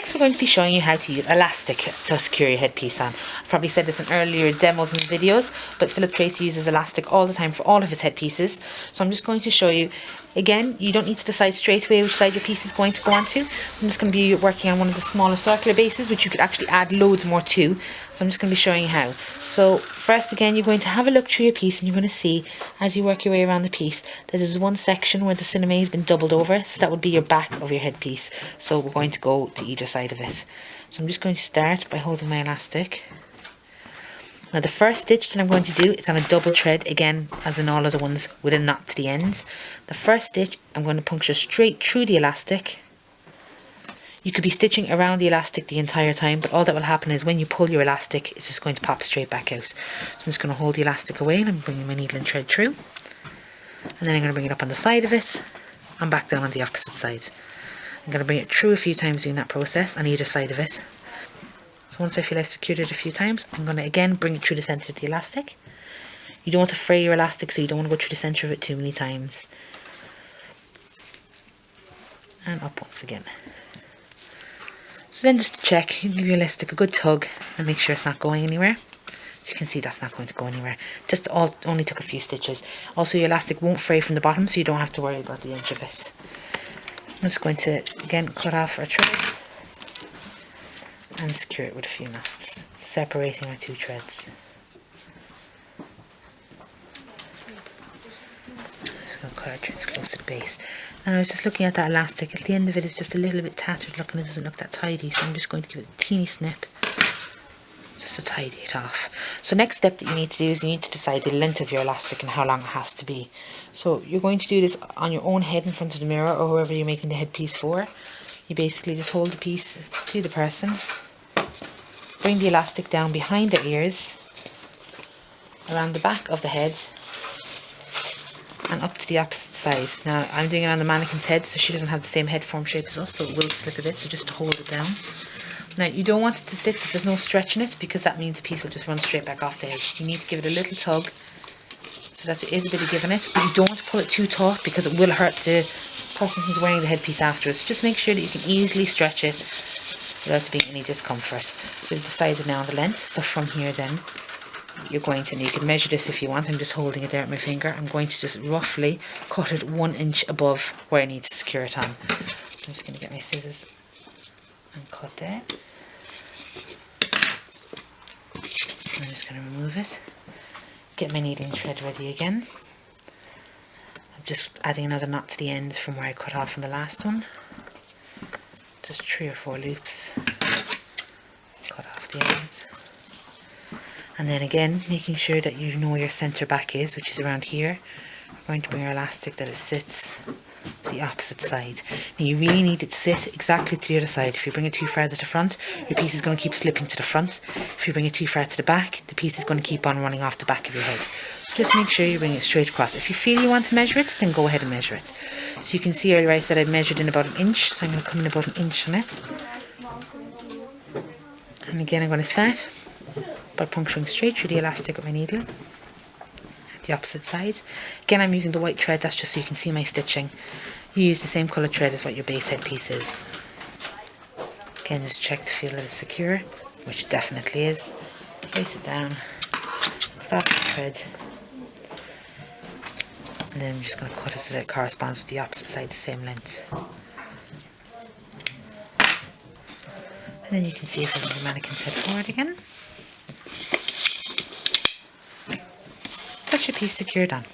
next we're going to be showing you how to use elastic to secure your headpiece on. I've probably said this in earlier demos and videos, but Philip Tracy uses elastic all the time for all of his headpieces. So I'm just going to show you. Again, you don't need to decide straight away which side your piece is going to go onto. I'm just going to be working on one of the smaller circular bases, which you could actually add loads more to. So I'm just going to be showing you how. So first, again, you're going to have a look through your piece, and you're going to see, as you work your way around the piece, that there's one section where the cinema has been doubled over. So that would be your back of your headpiece. So we're going to go to either side of it. So I'm just going to start by holding my elastic. Now the first stitch that I'm going to do is on a double thread, again as in all other ones, with a knot to the ends. The first stitch I'm going to puncture straight through the elastic. You could be stitching around the elastic the entire time, but all that will happen is when you pull your elastic, it's just going to pop straight back out. So I'm just going to hold the elastic away, and I'm bringing my needle and thread through. And then I'm going to bring it up on the side of it and back down on the opposite side. I'm going to bring it through a few times doing that process on either side of it. So once I feel I've secured it a few times, I'm going to again bring it through the centre of the elastic. You don't want to fray your elastic, so you don't want to go through the centre of it too many times. And up once again. So then just to check, you can give your elastic a good tug and make sure it's not going anywhere. As you can see, that's not going to go anywhere. Just only took a few stitches. Also, your elastic won't fray from the bottom, so you don't have to worry about the edge of it. I'm just going to again cut off our thread and secure it with a few knots, separating our two threads. Just going to cut our threads close to the base. Now I was just looking at that elastic. At the end of it, it's just a little bit tattered looking. It doesn't look that tidy, so I'm just going to give it a teeny snip just to tidy it off. So next step that you need to do is you need to decide the length of your elastic and how long it has to be. So you're going to do this on your own head in front of the mirror, or whoever you're making the headpiece for. You basically just hold the piece to the person, bring the elastic down behind their ears, around the back of the head, and up to the opposite side. Now I'm doing it on the mannequin's head, so she doesn't have the same head form shape as us, so it will slip a bit, so just to hold it down. Now you don't want it to sit that there's no stretch in it, because that means the piece will just run straight back off the head. You need to give it a little tug so that there is a bit of give in it, but you don't want to pull it too taut because it will hurt the person who's wearing the headpiece afterwards. So just make sure that you can easily stretch it without there being any discomfort. So we've decided now on the length. So from here then, you're going to, and you can measure this if you want, I'm just holding it there with my finger. I'm going to just roughly cut it 1 inch above where I need to secure it on. I'm just going to get my scissors and cut there. I'm just going to remove it. Get my needle and thread ready again. I'm just adding another knot to the ends from where I cut off in the last one. Just 3 or 4 loops. Cut off the ends. And then again, making sure that you know where your centre back is, which is around here. We're going to bring our elastic that it sits to the opposite side. Now you really need it to sit exactly to the other side. If you bring it too far to the front, your piece is going to keep slipping to the front. If you bring it too far to the back, the piece is going to keep on running off the back of your head. So just make sure you bring it straight across. If you feel you want to measure it, then go ahead and measure it. So you can see earlier I said I measured in about 1 inch, so I'm going to come in about 1 inch on it. And again, I'm going to start by puncturing straight through the elastic with my needle at the opposite side. Again, I'm using the white thread, that's just so you can see my stitching. You use the same colour thread as what your base headpiece is. Again, just check to feel that it's secure, which it definitely is. Place it down, cut off the thread, and then I'm just going to cut it so that it corresponds with the opposite side, the same length. And then you can see if I bring the mannequin's head forward again. That's your piece secured on.